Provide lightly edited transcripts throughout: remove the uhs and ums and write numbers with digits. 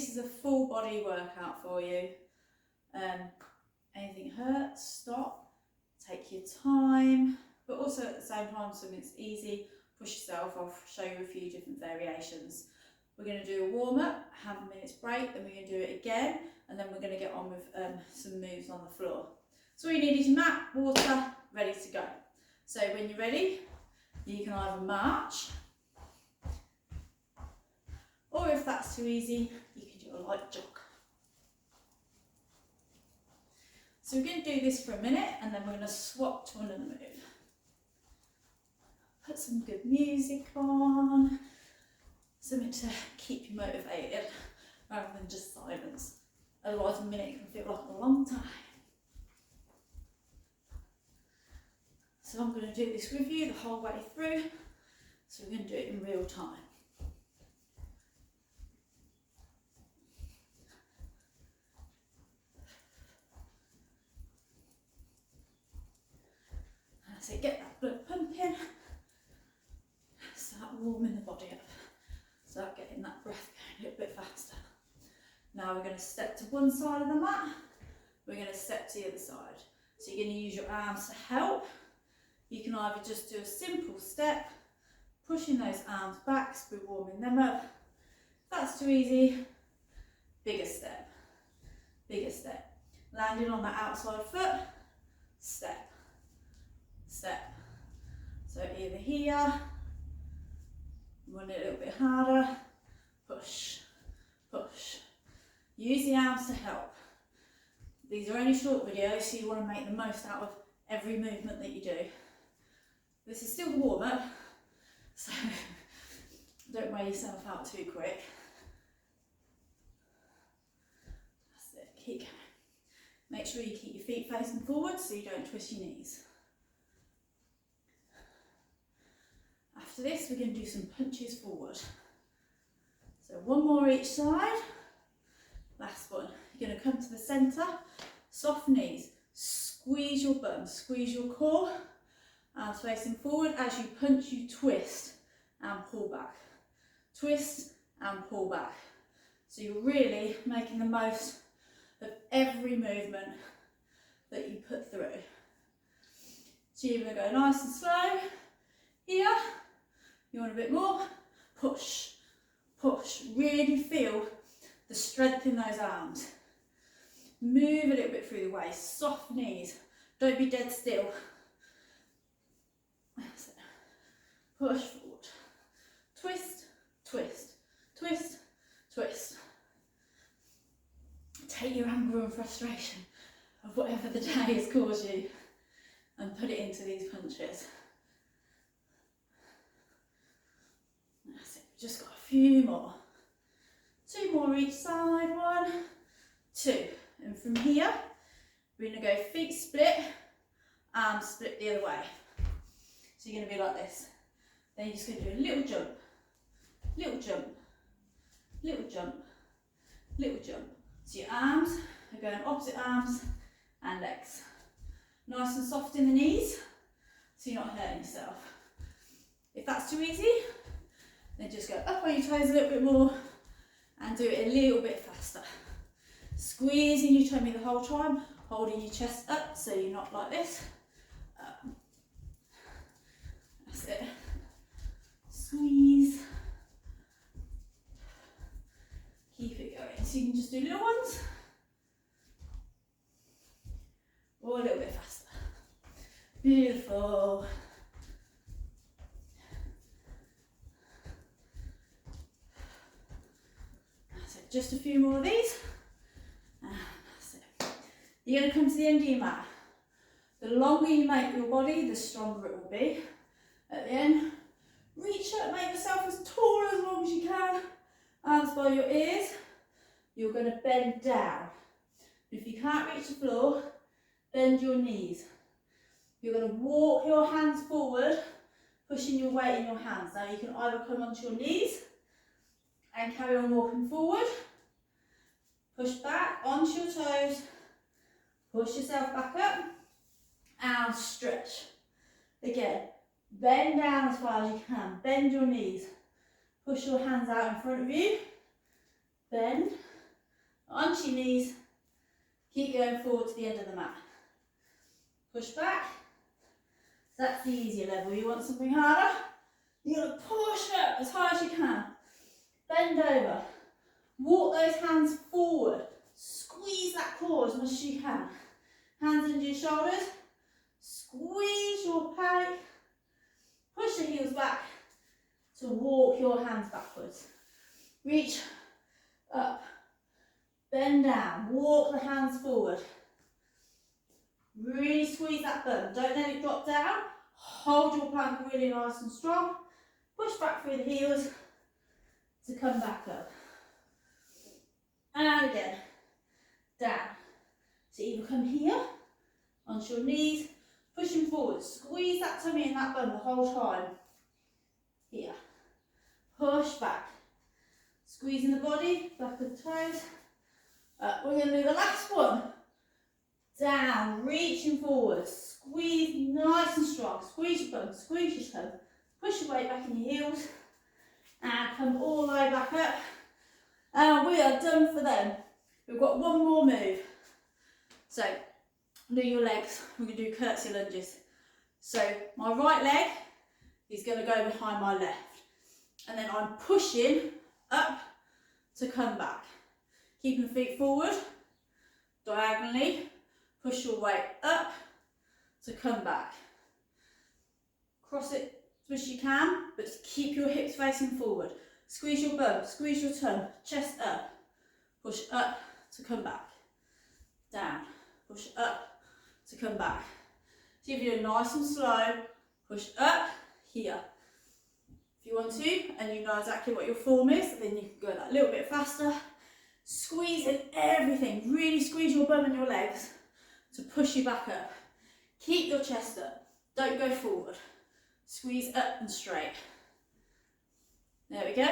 this is a full body workout for you. Anything hurts, stop, take your time, but also at the same time, something that's easy, push yourself. I'll show you a few different variations. We're going to do a warm up, have a minute's break, then we're going to do it again, and then we're going to get on with some moves on the floor. So all you need is your mat, water, ready to go. So when you're ready, you can either march, or if that's too easy, you can do a light jog. So we're going to do this for a minute, and then we're going to swap to another move. Put some good music on, something to keep you motivated rather than just silence. Otherwise a minute can feel like a long time. So I'm going to do this with you the whole way through, so we're going to do it in real time. So get that blood pumping, start warming the body up, start getting that breath going a little bit faster. Now we're going to step to one side of the mat, we're going to step to the other side. So you're going to use your arms to help. You can either just do a simple step, pushing those arms back, so we're warming them up. If that's too easy, bigger step, landing on that outside foot, step, step. So either here, run it a little bit harder, push, push. Use the arms to help. These are only short videos, so you want to make the most out of every movement that you do. This is still the warm up, so don't wear yourself out too quick. That's it, keep going. Make sure you keep your feet facing forward so you don't twist your knees. After this, we're going to do some punches forward. So one more each side. Last one. You're going to come to the centre, soft knees, squeeze your bum, squeeze your core, arms facing forward. As you punch, you twist and pull back. Twist and pull back. So you're really making the most of every movement that you put through. So you're going to go nice and slow. Here, you want a bit more, push, push. Really feel the strength in those arms. Move a little bit through the waist, soft knees. Don't be dead still. That's it. Push forward. Twist, twist, twist, twist. Take your anger and frustration of whatever the day has caused you and put it into these punches. That's it. We've just got a few more. Two more each side. 1, 2. And from here, we're going to go feet split, arms split the other way. So you're going to be like this. Then you're just going to do a little jump, little jump, little jump, little jump. So your arms are going opposite arms and legs. Nice and soft in the knees, so you're not hurting yourself. If that's too easy, then just go up on your toes a little bit more and do it a little bit faster. Squeezing your tummy the whole time, holding your chest up so you're not like this. Up. That's it. Squeeze. Keep it going. So you can just do little ones or a little bit faster. Beautiful. That's it. Just a few more of these. That's it. You're going to come to the end of your mat. The longer you make your body, the stronger it will be. At the end, reach up, make yourself as tall as long as you can. Arms by your ears. You're going to bend down. If you can't reach the floor, bend your knees. You're going to walk your hands forward, pushing your weight in your hands. Now you can either come onto your knees and carry on walking forward, push back onto your toes, push yourself back up and stretch. Again, bend down as far as you can, bend your knees, push your hands out in front of you, bend onto your knees, keep going forward to the end of the mat. Push back. That's the easier level. You want something harder? You're going to push up as high as you can. Bend over. Walk those hands forward. Squeeze that core as much as you can. Hands into your shoulders. Squeeze your pelvic. Push the heels back to walk your hands backwards. Reach up. Bend down. Walk the hands forward. Really squeeze that bum. Don't let it drop down. Hold your plank really nice and strong. Push back through the heels to come back up. And again. Down. So either come here, onto your knees, pushing forward. Squeeze that tummy and that bum the whole time. Here. Push back. Squeezing the body, back of the toes. Up. We're going to do the last one. Down, reaching forward. Squeeze nice and strong. Squeeze your bum, squeeze your toe. Push your weight back in your heels. And come all the way back up. And we are done for them. We've got one more move. So, do your legs. We're going to do curtsy lunges. So, my right leg is going to go behind my left. And then I'm pushing up to come back. Keeping the feet forward, diagonally. Push your weight up to come back. Cross it as much as you can, but keep your hips facing forward. Squeeze your bum, squeeze your tongue, chest up. Push up to come back. Down. Push up to come back. So if you do nice and slow, push up here. If you want to, and you know exactly what your form is, then you can go that little bit faster. Squeeze in everything. Really squeeze your bum and your legs to push you back up. Keep your chest up. Don't go forward. Squeeze up and straight. There we go.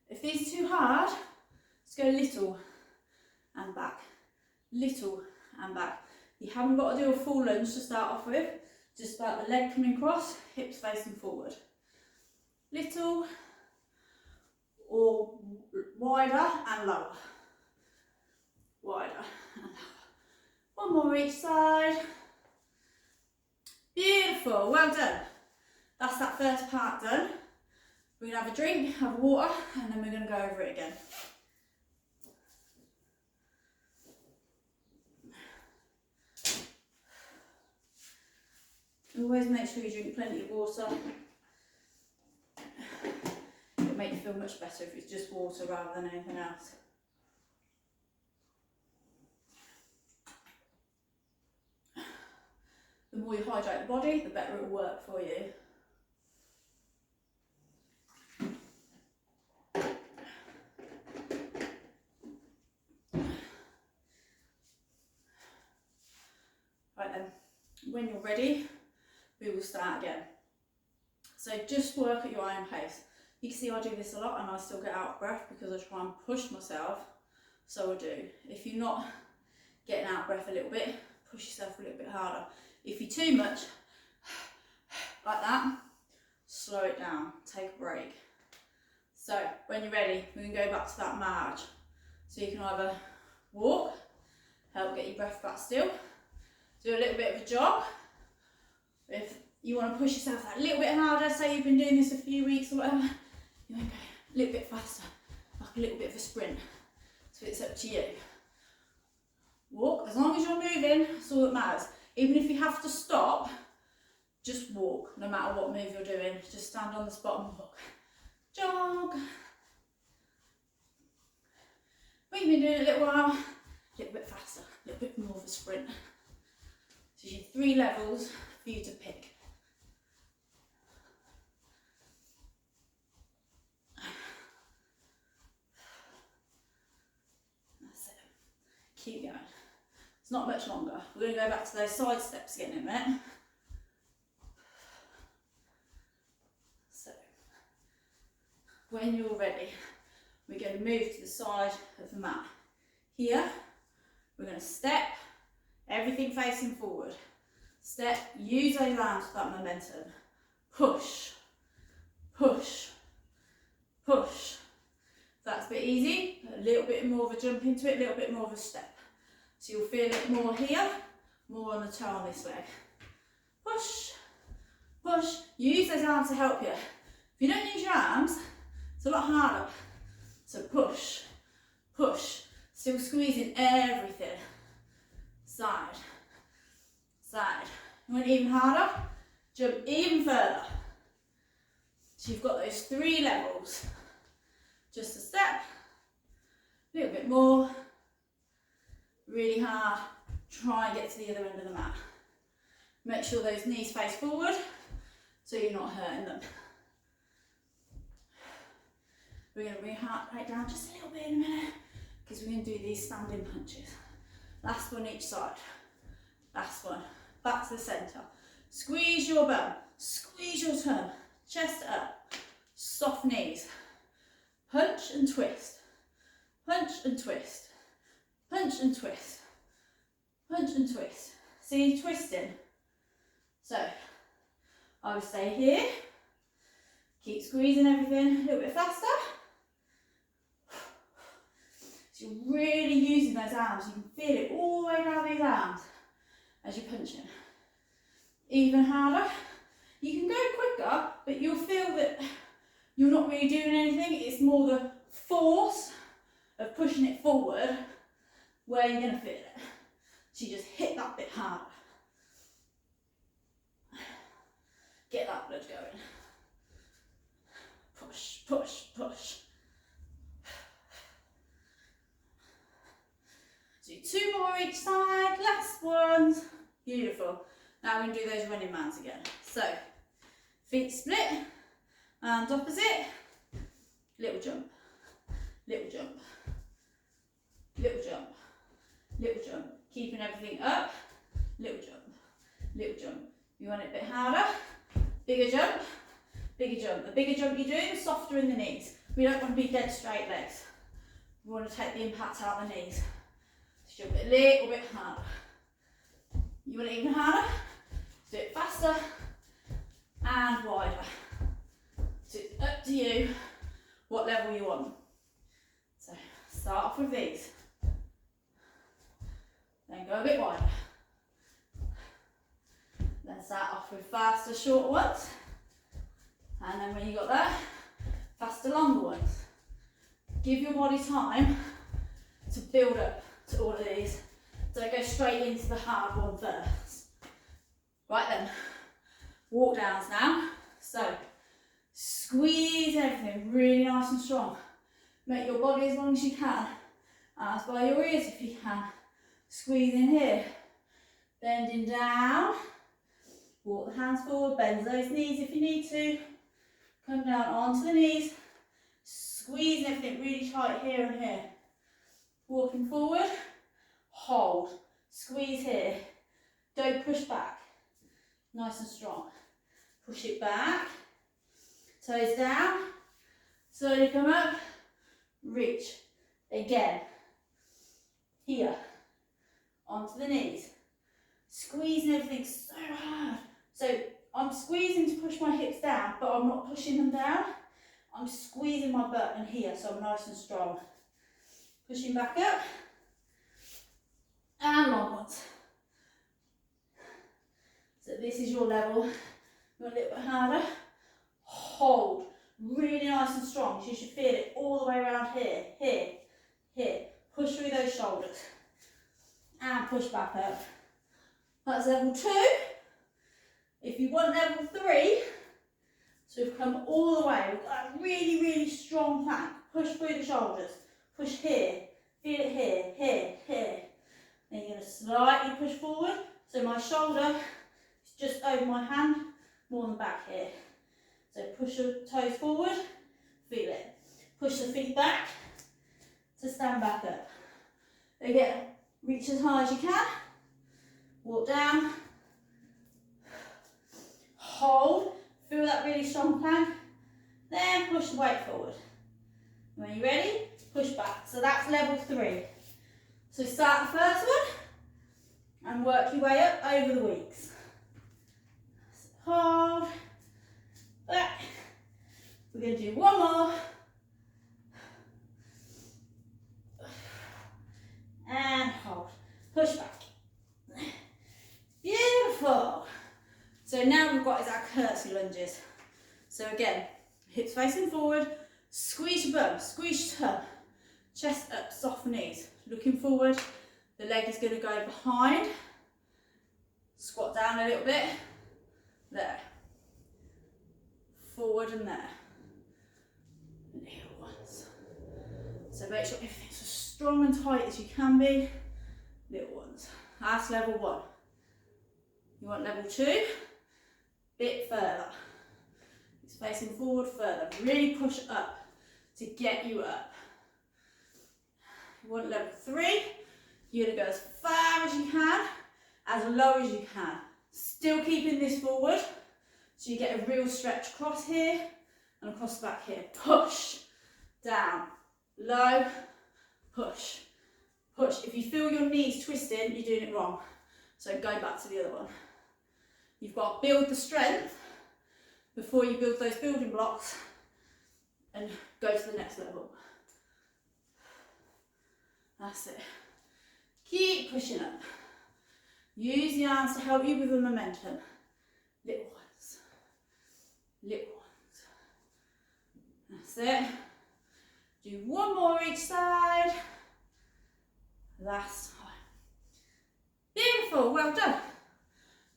If these are too hard, let's go little and back. Little and back. You haven't got to do a full lunge to start off with. Just about the leg coming across, hips facing forward. Little or wider and lower. Wider and lower. One more each side. Beautiful, well done. That's that first part done. We're going to have a drink, have water, and then we're going to go over it again. Always make sure you drink plenty of water. It'll make you feel much better if it's just water rather than anything else. The more you hydrate the body, the better it will work for you. Right then, when you're ready, we will start again. So just work at your own pace. You can see I do this a lot and I still get out of breath because I try and push myself, so I do. If you're not getting out of breath a little bit, push yourself a little bit harder. If you're too much, like that, slow it down, take a break. So when you're ready, we can go back to that march. So you can either walk, help get your breath back still, do a little bit of a jog. If you want to push yourself a little bit harder, say you've been doing this a few weeks or whatever, you want to go a little bit faster, like a little bit of a sprint. So it's up to you. Walk, as long as you're moving, that's all that matters. Even if you have to stop, just walk, no matter what move you're doing. Just stand on the spot and walk. Jog. When you've been doing it a little while, a little bit faster, a little bit more of a sprint. So you have 3 levels for you to pick. That's it. Keep going. It's not much longer. We're going to go back to those side steps again in a minute. So, when you're ready, we're going to move to the side of the mat. Here, we're going to step, everything facing forward. Step, use those arms for that momentum. Push, push, push. That's a bit easy. Put a little bit more of a jump into it, a little bit more of a step. So you'll feel it more here, more on the toe on this leg. Push, push. Use those arms to help you. If you don't use your arms, it's a lot harder. So push, push. Still squeezing everything. Side, side. You want even harder? Jump even further. So you've got those 3 levels. Just a step, a little bit more, really hard. Try and get to the other end of the mat. Make sure those knees face forward so you're not hurting them. We're going to bring your heart rate down just a little bit in a minute because we're going to do these standing punches. Last one each side. Last one. Back to the centre. Squeeze your bum. Squeeze your tongue. Chest up. Soft knees. Punch and twist. Punch and twist. Punch and twist. Punch and twist. See, twisting. So, I would stay here. Keep squeezing everything a little bit faster. So you're really using those arms. You can feel it all the way down these arms as you're punching. Even harder. You can go quicker, but you'll feel that you're not really doing anything. It's more the force of pushing it forward where you're going to feel it. So you just hit that bit harder. Get that blood going. Push, push, push. Do 2 more each side, last ones. Beautiful. Now we're going to do those running mans again. So, feet split, and opposite, little jump, little jump, little jump, little jump. Keeping everything up, little jump, little jump. You want it a bit harder, bigger jump, bigger jump. The bigger jump you do, the softer in the knees. We don't want to be dead straight legs. We want to take the impact out of the knees. So jump it a little bit harder. You want it even harder? Do it faster and wider. So it's up to you what level you want. So start off with these. Then go a bit wider. Then start off with faster, short ones. And then when you got that, faster, longer ones. Give your body time to build up to all of these. Don't go straight into the hard one first. Right then, walk downs now. So, squeeze everything really nice and strong. Make your body as long as you can. Arms by your ears if you can. Squeeze in here. Bending down. Walk the hands forward, bend those knees if you need to. Come down onto the knees. Squeeze everything really tight here and here. Walking forward. Hold. Squeeze here. Don't push back. Nice and strong. Push it back. Toes down. Slowly come up. Reach. Again. Here. Onto the knees. Squeezing everything so hard. So I'm squeezing to push my hips down, but I'm not pushing them down. I'm squeezing my butt in here, so I'm nice and strong. Pushing back up. And long ones. So this is your level. Go a little bit harder. Hold. Really nice and strong. So you should feel it all the way around here. Here. Here. Push through those shoulders. And push back up. That's level 2. If you want level 3, so we've come all the way. We've got a really, really strong plank. Push through the shoulders. Push here. Feel it here, here, here. Then you're going to slightly push forward. So my shoulder is just over my hand, more than back here. So push your toes forward. Feel it. Push the feet back to stand back up. Again, reach as high as you can. Walk down. Hold. Feel that really strong plank. Then push the weight forward. When you're ready, push back. So that's level 3. So start the first one and work your way up over the weeks. Hold. Back. We're going to do one more. got is our curtsy lunges. So again, hips facing forward, squeeze your bum, squeeze your tum, chest up, soft knees, looking forward, the leg is going to go behind, squat down a little bit, there, forward and there, little ones. So make sure everything's as strong and tight as you can be, little ones. That's level 1. You want level 2, bit further. It's facing forward further. Really push up to get you up. You want level 3, you're going to go as far as you can, as low as you can. Still keeping this forward, so you get a real stretch across here and across the back here. Push, down, low, push, push. If you feel your knees twisting, you're doing it wrong. So go back to the other one. You've got to build the strength before you build those building blocks and go to the next level. That's it. Keep pushing up. Use the arms to help you with the momentum. Little ones. Little ones. That's it. Do one more each side. Last time. Beautiful, well done.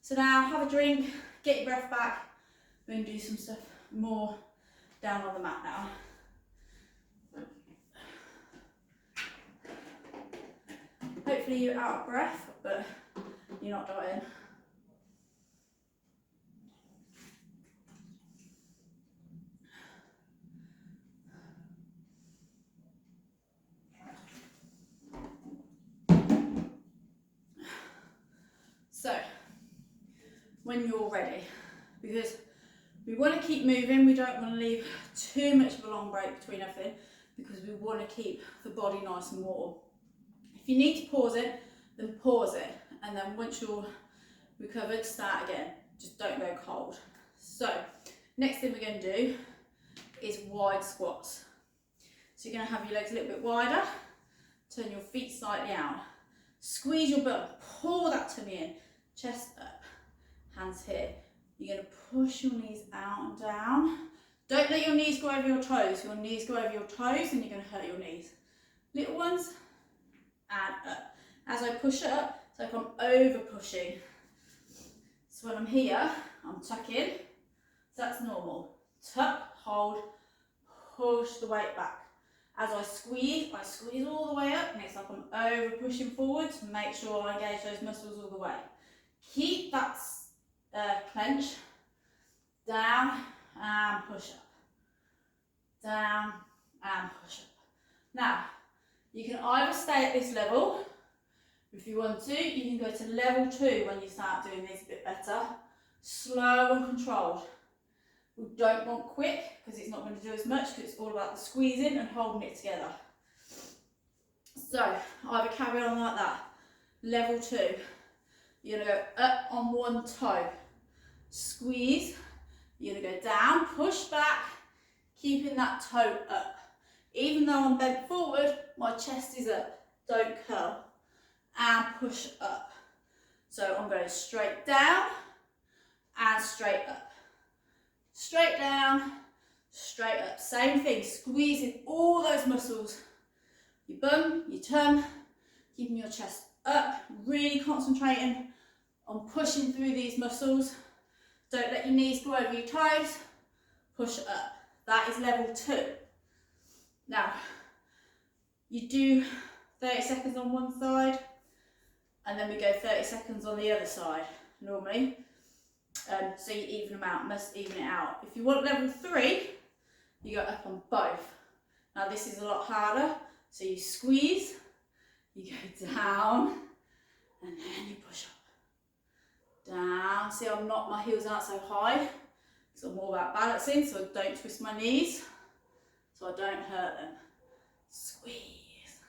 So now have a drink, get your breath back. We're going to do some stuff more down on the mat now. Hopefully you're out of breath, but you're not dying. So, when you're ready, because we want to keep moving, we don't want to leave too much of a long break between everything, because we want to keep the body nice and warm. If you need to pause it, then pause it, and then once you're recovered, start again. Just don't go cold. So, next thing we're going to do is wide squats. So you're going to have your legs a little bit wider, turn your feet slightly out, squeeze your butt, pull that tummy in, chest up, hands here. You're going to push your knees out and down. Don't let your knees go over your toes. Your knees go over your toes and you're going to hurt your knees. Little ones, and up. As I push up, it's like I'm over pushing. So when I'm here, I'm tucking. So that's normal. Tuck, hold, push the weight back. As I squeeze all the way up, and it's like I'm over pushing forward to make sure I engage those muscles all the way. Keep that clench, down and push up, down and push up. Now, you can either stay at this level, if you want to, you can go to level 2 when you start doing this a bit better, slow and controlled. We don't want quick, because it's not going to do as much, because it's all about the squeezing and holding it together. So, either carry on like that, level 2, you're going to go up on one toe, squeeze, you're going to go down, push back, keeping that toe up. Even though I'm bent forward, my chest is up, don't curl, and push up. So I'm going straight down and straight up. Straight down, straight up. Same thing, squeezing all those muscles. Your bum, your tum, keeping your chest up, really concentrating on pushing through these muscles. Don't let your knees go over your toes, push up. That is level 2. Now, you do 30 seconds on one side, and then we go 30 seconds on the other side, normally. So you even them out, must even it out. If you want level 3, you go up on both. Now this is a lot harder, so you squeeze, you go down, and then you push up. Down, see my heels aren't so high, because I'm more about balancing, so I don't twist my knees, so I don't hurt them. Squeeze.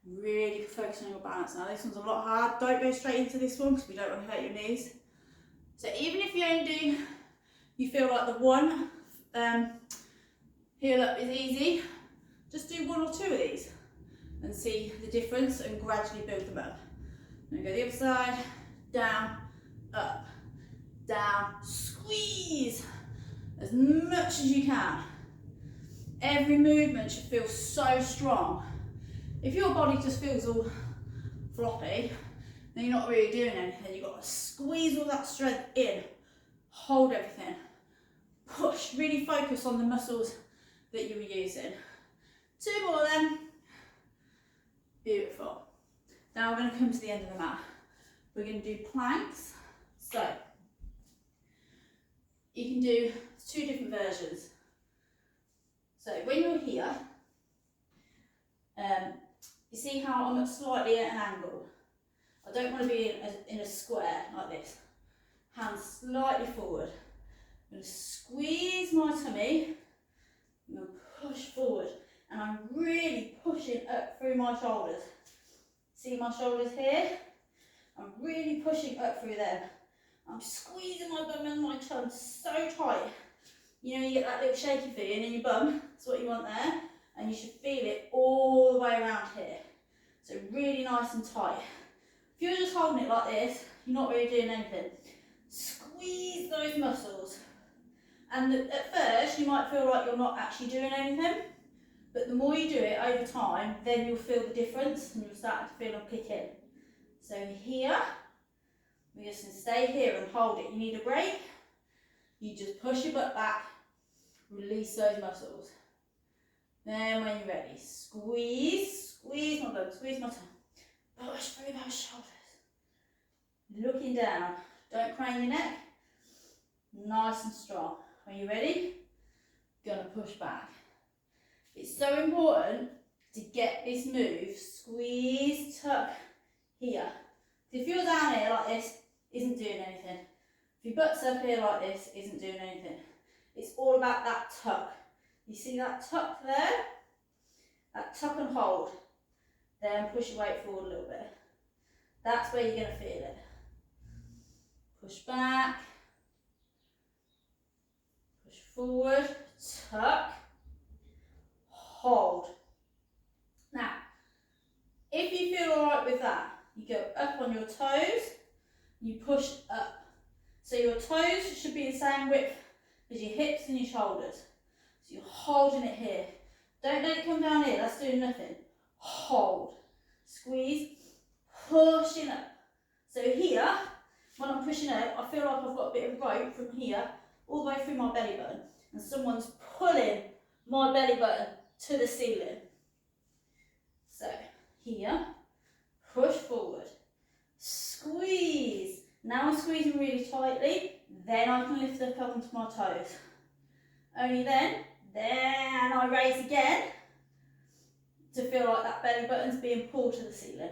Really focus on your balance. Now this one's a lot hard, don't go straight into this one, because we don't want to hurt your knees. So even if you feel like the one heel up is easy, just do 1 or 2 of these and see the difference and gradually build them up. Then go the other side, down, up, down, squeeze as much as you can. Every movement should feel so strong. If your body just feels all floppy, then you're not really doing anything. You've got to squeeze all that strength in, hold everything, push, really focus on the muscles that you were using. 2 more then. Beautiful. Now we're going to come to the end of the mat. We're going to do planks. So you can do 2 different versions. So when you're here, you see how I'm slightly at an angle. I don't want to be in a square like this. Hands slightly forward. I'm going to squeeze my tummy. I'm going to push forward. And I'm really pushing up through my shoulders. See my shoulders here? I'm really pushing up through them. I'm squeezing my bum and my tum so tight. You know, you get that little shaky feeling in your bum. That's what you want there. And you should feel it all the way around here. So really nice and tight. If you're just holding it like this, you're not really doing anything. Squeeze those muscles. And at first, you might feel like you're not actually doing anything. But the more you do it over time, then you'll feel the difference and you'll start to feel them kick in. So here, we're just going to stay here and hold it. You need a break, you just push your butt back, release those muscles. Then when you're ready, squeeze, squeeze my butt, squeeze my tongue. Push through those shoulders. Looking down, don't crane your neck. Nice and strong. When you're ready, gonna push back. It's so important to get this move, squeeze, tuck, here. If you're down here like this, isn't doing anything. If your butt's up here like this, isn't doing anything. It's all about that tuck. You see that tuck there? That tuck and hold. Then push your weight forward a little bit. That's where you're going to feel it. Push back. Push forward. Tuck. Hold. Now, if you feel alright with that, you go up on your toes, you push up. So your toes should be the same width as your hips and your shoulders. So you're holding it here. Don't let it come down here, that's doing nothing. Hold. Squeeze. Pushing up. So here, when I'm pushing up, I feel like I've got a bit of rope from here all the way through my belly button. And someone's pulling my belly button to the ceiling. So here, push forward, squeeze. Now I'm squeezing really tightly, then I can lift up onto my toes. Only then I raise again to feel like that belly button's being pulled to the ceiling.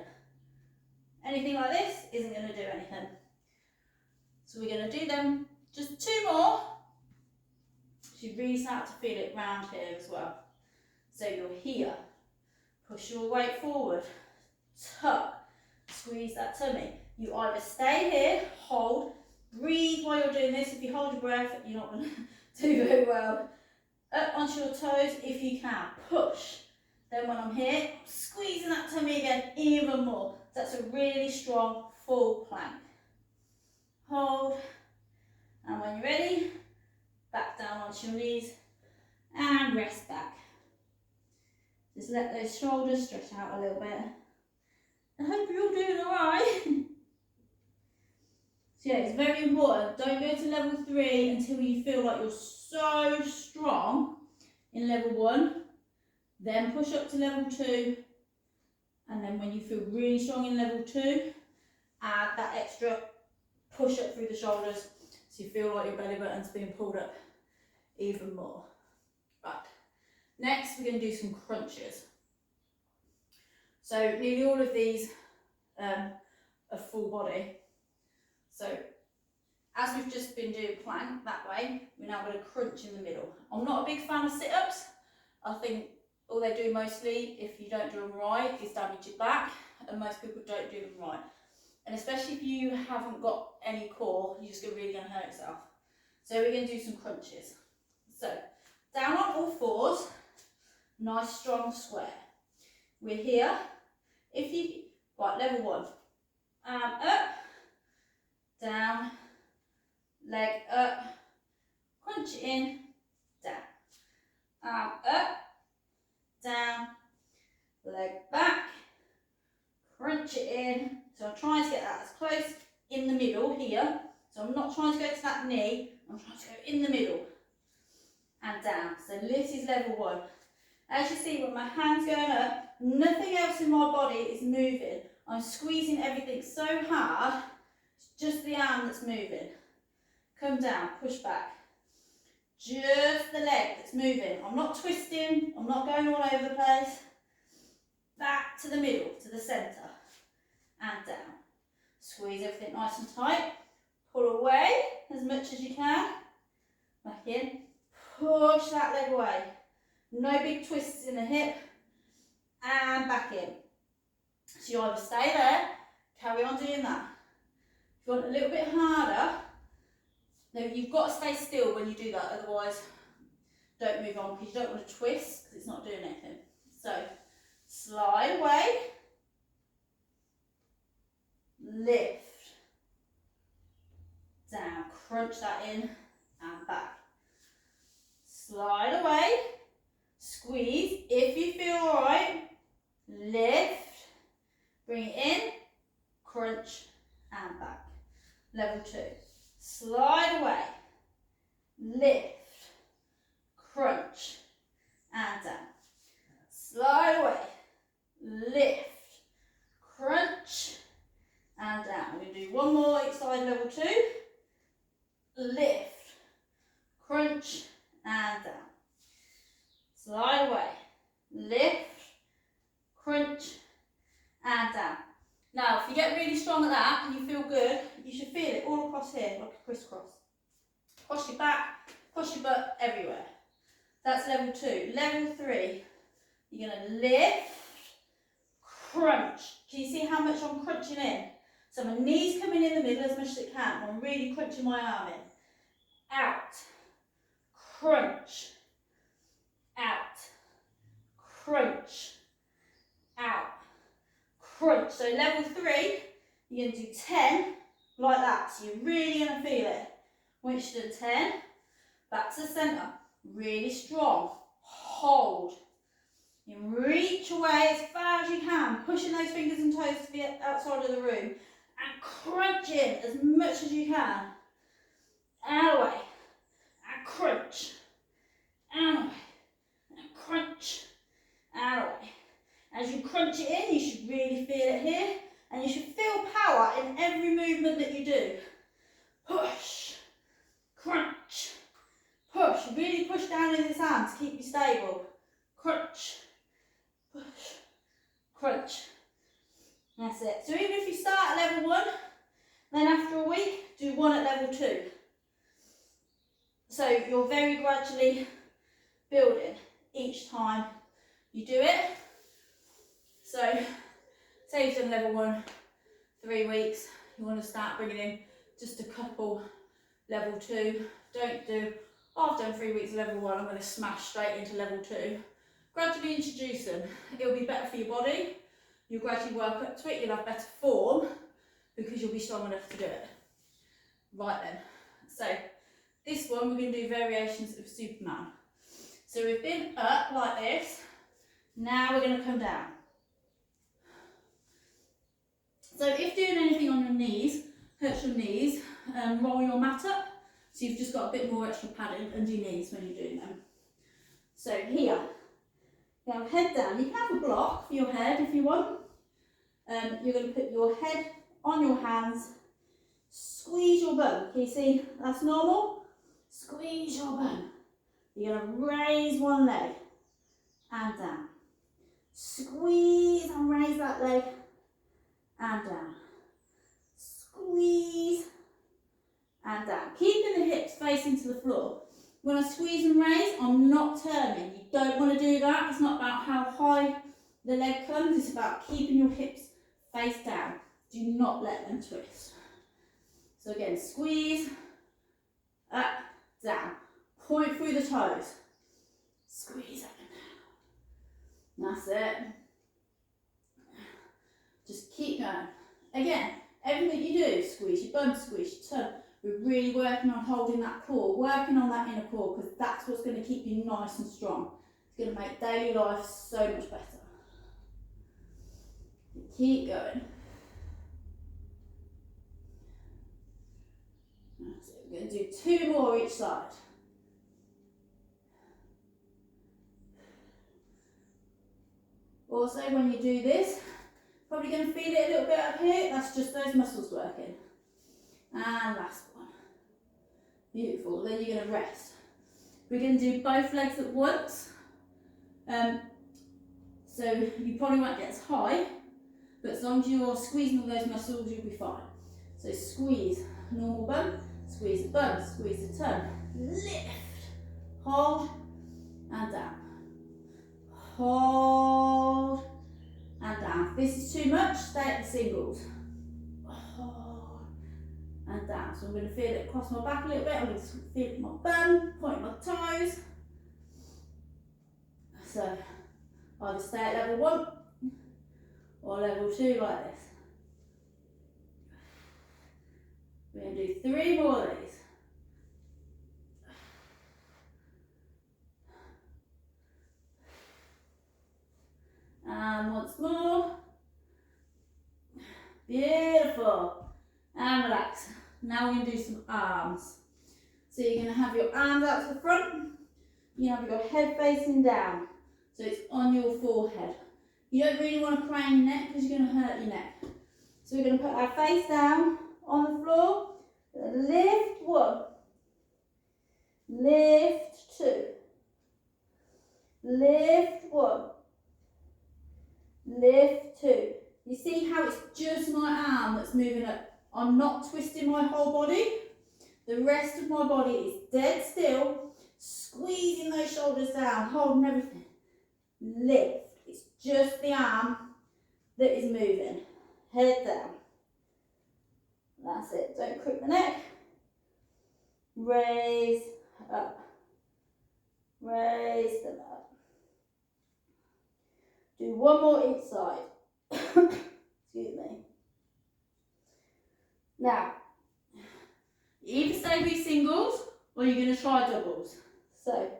Anything like this isn't going to do anything. So we're going to do them just 2 more. You really start to feel it round here as well. So you're here, push your weight forward, tuck, squeeze that tummy. You either stay here, hold, breathe while you're doing this. If you hold your breath, you're not going to do very well. Up onto your toes if you can, push. Then when I'm here, squeezing that tummy again even more. That's a really strong full plank. Hold, and when you're ready, back down onto your knees and rest back. Just let those shoulders stretch out a little bit. I hope you're all doing alright. So yeah, it's very important. Don't go to level 3 until you feel like you're so strong in level 1. Then push up to level 2. And then when you feel really strong in level 2, add that extra push up through the shoulders so you feel like your belly button's being pulled up even more. Right. Next, we're going to do some crunches. So nearly all of these are full body. So as we've just been doing plank that way, we're now going to crunch in the middle. I'm not a big fan of sit-ups. I think all they do mostly, if you don't do them right, is damage your back, and most people don't do them right. And especially if you haven't got any core, you're just really going to hurt yourself. So we're going to do some crunches. So down on all fours, nice strong square. We're here. If you, right, level 1. Up, down, leg up, crunch it in, down. Arm up, down, leg back, crunch it in. So I'm trying to get that as close in the middle here. So I'm not trying to go to that knee, I'm trying to go in the middle and down. So this is level 1. As you see, with my hands going up, nothing else in my body is moving. I'm squeezing everything so hard, it's just the arm that's moving. Come down, push back. Just the leg that's moving. I'm not twisting, I'm not going all over the place. Back to the middle, to the centre, and down. Squeeze everything nice and tight. Pull away as much as you can. Back in. Push that leg away. No big twists in the hip. And back in. So you either stay there, carry on doing that. If you want a little bit harder, then you've got to stay still when you do that, otherwise don't move on because you don't want to twist because it's not doing anything. So slide away, lift, down, crunch that in and back. Slide away, squeeze, if you feel alright, lift, bring it in, crunch and back. Level 2. Slide away, lift, crunch and down. Slide away, lift, crunch and down. We're going to do one more each side, level 2. Lift, crunch and down. Slide away, lift, crunch and down. Now, if you get really strong at that and you feel good, you should feel it all across here, like a crisscross. Push your back, push your butt everywhere. That's level 2. Level 3, you're going to lift, crunch. Can you see how much I'm crunching in? So my knees coming in the middle as much as it can. I'm really crunching my arm in. Out, crunch, out, crunch, out, crunch. So level 3, you're going to do 10 like that. So you're really going to feel it. Once you've done 10, back to the centre. Really strong. Hold. You reach away as far as you can, pushing those fingers and toes to the outside of the room. And crunch in as much as you can. Out away. And crunch. Out away. And crunch. Out away. As you crunch it in, you should really feel it here. And you should feel power in every movement that you do. Push. Crunch. Push. Really push down in this arm to keep you stable. Crunch. Push. Crunch. That's it. So even if you start at level 1, then after a week, do 1 at level 2. So you're very gradually building each time you do it. So say you've done level 1, 3 weeks, you want to start bringing in just a couple level 2. Don't do, oh, I've done 3 weeks of level 1, I'm going to smash straight into level 2. Gradually introduce them. It'll be better for your body. You'll gradually work up to it, you'll have better form because you'll be strong enough to do it. Right then, so this one we're going to do variations of Superman. So we've been up like this, now we're going to come down. So if doing anything on your knees, hurts your knees, roll your mat up, so you've just got a bit more extra padding under your knees when you're doing them. So here, you have head down. You can have a block for your head if you want. You're going to put your head on your hands, squeeze your bum. Can you see that's normal? Squeeze your bum. You're going to raise one leg and down. Squeeze and raise that leg and down. Squeeze and down. Keeping the hips facing to the floor. When I squeeze and raise, I'm not turning. You don't want to do that. It's not about how high the leg comes. It's about keeping your hips face down. Do not let them twist. So again, squeeze, up, down. Point through the toes. Squeeze up and down. That's it. Just keep going. Again, everything you do, squeeze your bum, squeeze your tongue, We're really working on holding that core, working on that inner core, because that's what's going to keep you nice and strong. It's going to make daily life so much better. Keep going. That's it. We're going to do 2 more each side. Also, when you do this, probably going to feel it a little bit up here. That's just those muscles working. And last one. Beautiful. Then you're going to rest. We're going to do both legs at once. So you probably won't get as high, but as long as you're squeezing all those muscles, you'll be fine. So squeeze, normal bum, squeeze the bum, squeeze the tongue, lift, hold, and down. Hold, and down. If this is too much, stay at the singles. Hold, and down. So I'm going to feel it across my back a little bit. I'm going to feel it in my bum, point my toes. So either stay at level 1 or level 2 like this. We're going to do 3 more of these. And once more. Beautiful. And relax. Now we're going to do some arms. So you're going to have your arms out to the front. You have your head facing down. So it's on your forehead. You don't really want to crane your neck because you're going to hurt your neck. So we're going to put our face down on the floor. Lift 1. Lift 2. Lift 1. Lift 2. You see how it's just my arm that's moving up. I'm not twisting my whole body. The rest of my body is dead still, squeezing those shoulders down, holding everything. Lift. It's just the arm that is moving. Head down. That's it. Don't crook the neck. Raise up. Raise them up. Do 1 more each side. Excuse me. Now, you either stay with singles or you're going to try doubles. So,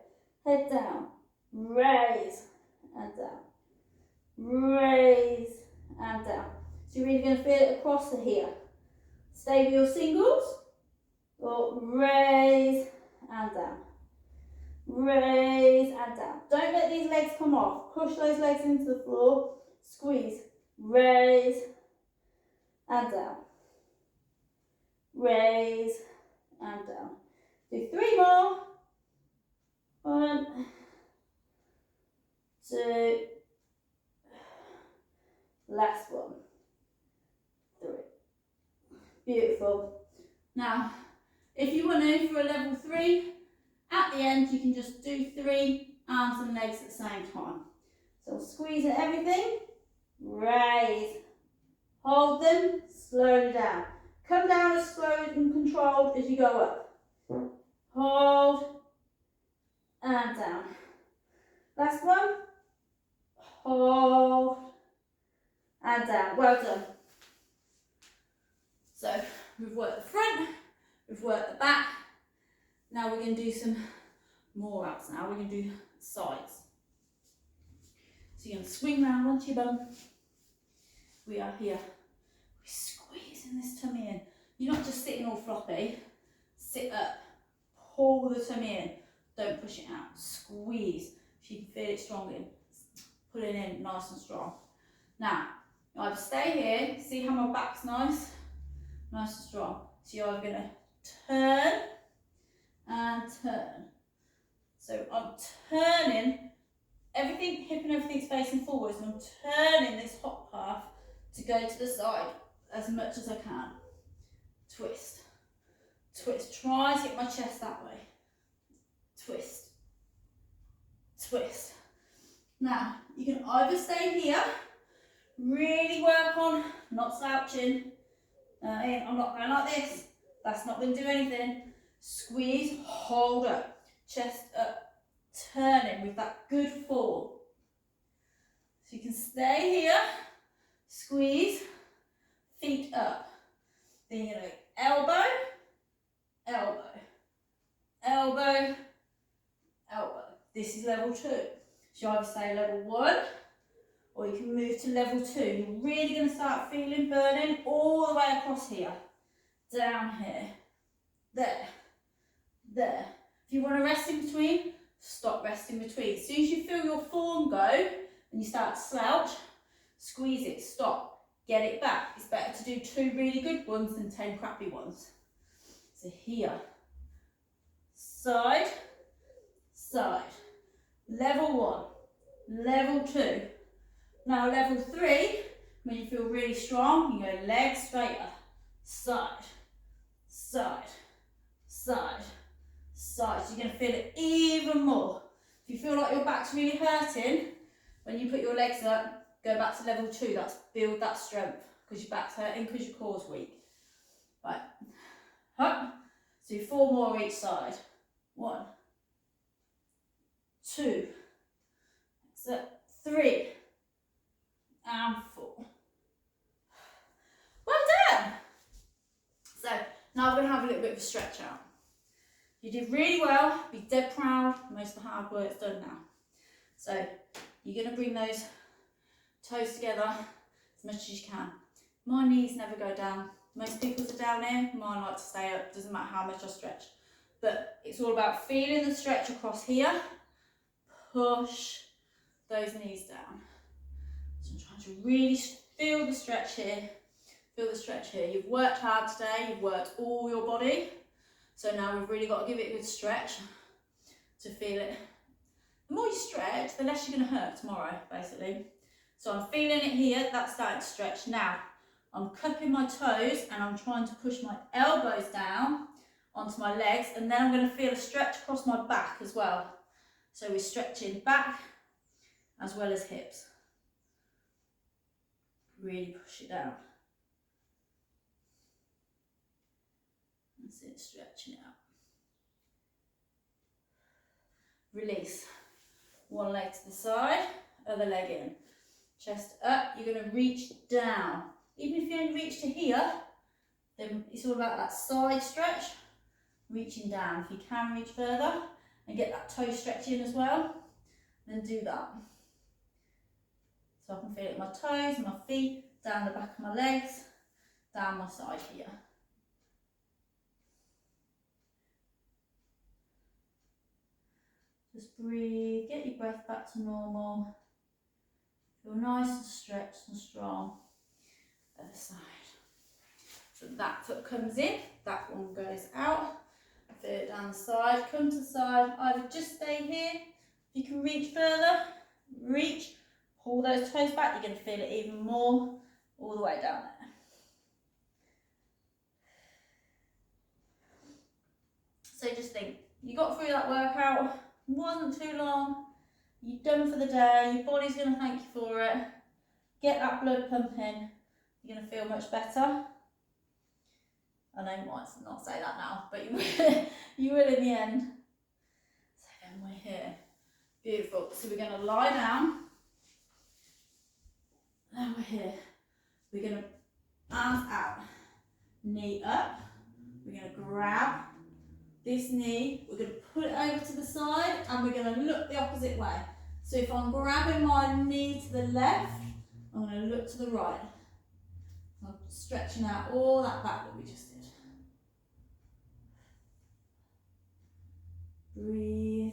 head down, raise and down, raise and down. So you're really going to feel it across to here. Stay with your singles or raise and down, raise and down. Don't let these legs come off. Push those legs into the floor, squeeze, raise and down, raise and down. Do 3 more. 1, 2, last one, 3. Beautiful. Now, if you want to for a level 3, at the end you can just do 3 arms and legs at the same time. So squeeze at everything, raise, hold them, slowly down. Come down as slow and controlled as you go up. Hold and down. Last one. Hold and down. Well done. So we've worked the front, we've worked the back. Now we're going to do some more ups now. We're going to do sides. So you're going to swing round onto your bum. We are here. We're squeezing this tummy in. You're not just sitting all floppy. Sit up. Pull the tummy in. Don't push it out. Squeeze. So you can feel it strong in. Pull it in nice and strong. Now, either stay here. See how my back's nice? Nice and strong. So you're either going to turn and turn. So I'm turning. Everything, hip and everything's facing forwards, and I'm turning this hop path to go to the side as much as I can. Twist. Twist. Try to hit my chest that way. Twist. Twist. Now, you can either stay here, really work on not slouching. I'm not going like this. That's not going to do anything. Squeeze, hold up, chest up, turning with that good fall. So you can stay here, squeeze, feet up. Then you're going to elbow, elbow, elbow, elbow. This is level 2. So you either stay level 1 or you can move to level 2. You're really going to start feeling burning all the way across here, down here, there, there. If you want to rest in between, stop resting between. As soon as you feel your form go and you start to slouch, squeeze it, stop, get it back. It's better to do 2 really good ones than 10 crappy ones. So here, side, side, level 1, level 2. Now level 3, when you feel really strong, you go legs straighter, side, side, side, side. So you're going to feel it even more. If you feel like your back's really hurting, when you put your legs up, go back to level 2. That's build that strength because your back's hurting because your core's weak. Right, up. So 4 more each side. 1, 2, 3, and 4. Well done. So now we're going to have a little bit of a stretch out. You did really well. Be dead proud. Most of the hard work's done now. So you're going to bring those toes together as much as you can. My knees never go down. Most people's are down here. Mine like to stay up. Doesn't matter how much I stretch. But it's all about feeling the stretch across here. Push those knees down. So I'm trying to really feel the stretch here. Feel the stretch here. You've worked hard today. You've worked all your body. So now we've really got to give it a good stretch to feel it. The more you stretch, the less you're going to hurt tomorrow, basically. So I'm feeling it here. That's starting to stretch. Now, I'm cupping my toes and I'm trying to push my elbows down onto my legs, and then I'm going to feel a stretch across my back as well. So we're stretching back as well as hips. Really push it down. That's it, stretching it out. Release. One leg to the side, other leg in. Chest up, you're going to reach down. Even if you only reach to here, then it's all about that side stretch, reaching down. If you can reach further and get that toe stretch in as well, then do that. So I can feel it in my toes, my feet, down the back of my legs, down my side here. Just breathe, get your breath back to normal. Feel nice and stretched and strong. Other side. So that foot comes in, that one goes out. Feel it down the side, come to the side, either just stay here. If you can reach further, reach, pull those toes back, you're going to feel it even more all the way down there. So just think, you got through that workout, it wasn't too long, you're done for the day, your body's going to thank you for it. Get that blood pumping, you're going to feel much better. I know you might not say that now, but you will in the end. So then we're here. Beautiful. So we're going to lie down. Now we're here. We're going to arms out, knee up. We're going to grab this knee. We're going to put it over to the side and we're going to look the opposite way. So if I'm grabbing my knee to the left, I'm going to look to the right. I'm stretching out all that back that we just did. Breathe.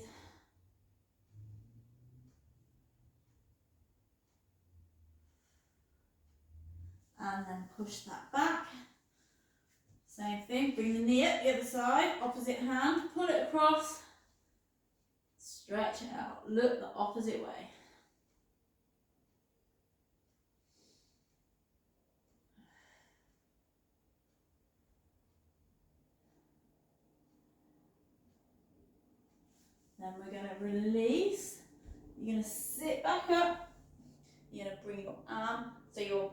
And then push that back. Same thing, bring the knee up the other side, opposite hand, pull it across, stretch it out, look the opposite way. Then we're going to release. You're going to sit back up. You're going to bring your arm, so your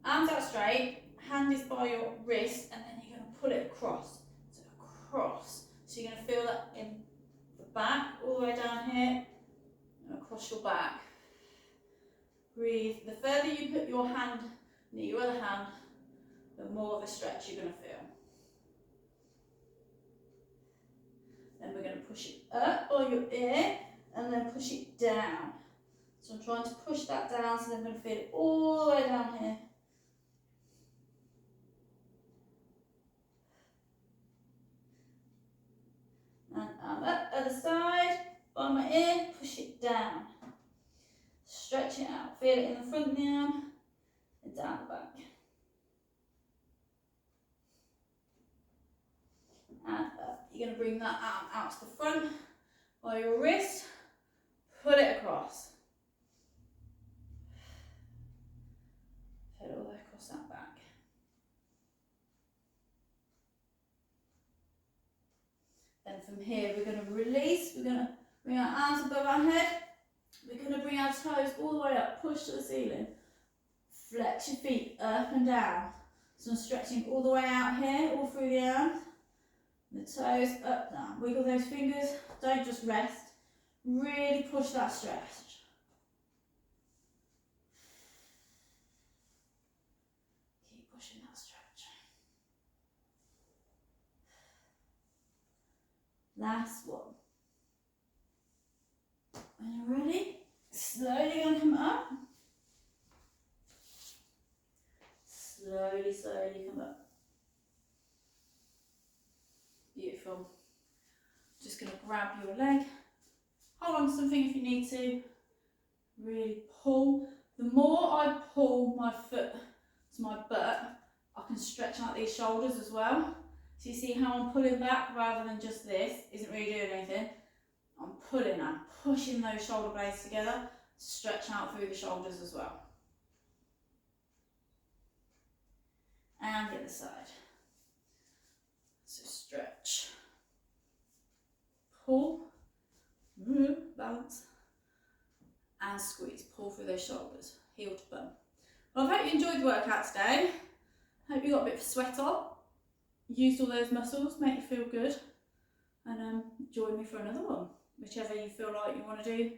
arms out straight, hand is by your wrist, and then you're going to pull it across. So across. So you're going to feel that in the back, all the way down here, and across your back. Breathe. The further you put your hand near your other hand, the more of a stretch you're going to feel. push it up by your ear and then push it down. So I'm trying to push that down, so I'm going to feel it all the way down here. And I'm up other side, by my ear, push it down. Stretch it out, feel it in the front of the arm and down the back. And up. You're going to bring that arm out to the front by your wrist, pull it across. Pull it all the way across that back. Then from here we're going to release, we're going to bring our arms above our head, we're going to bring our toes all the way up, push to the ceiling. Flex your feet up and down. So I'm stretching all the way out here, all through the arms. The toes up, down. Wiggle those fingers, don't just rest. Really push that stretch. Keep pushing that stretch. Last one. When you're ready, slowly gonna come up. Slowly, slowly come up. Beautiful. Just going to grab your leg, hold on to something if you need to, really pull. The more I pull my foot to my butt, I can stretch out these shoulders as well. So you see how I'm pulling back rather than just this, isn't really doing anything. I'm pulling, I'm pushing those shoulder blades together, stretch out through the shoulders as well. And the other side. So stretch, pull, move, balance, and squeeze. Pull through those shoulders, heel to bum. Well, I hope you enjoyed the workout today. Hope you got a bit of sweat on, used all those muscles, make you feel good, and join me for another one, whichever you feel like you want to do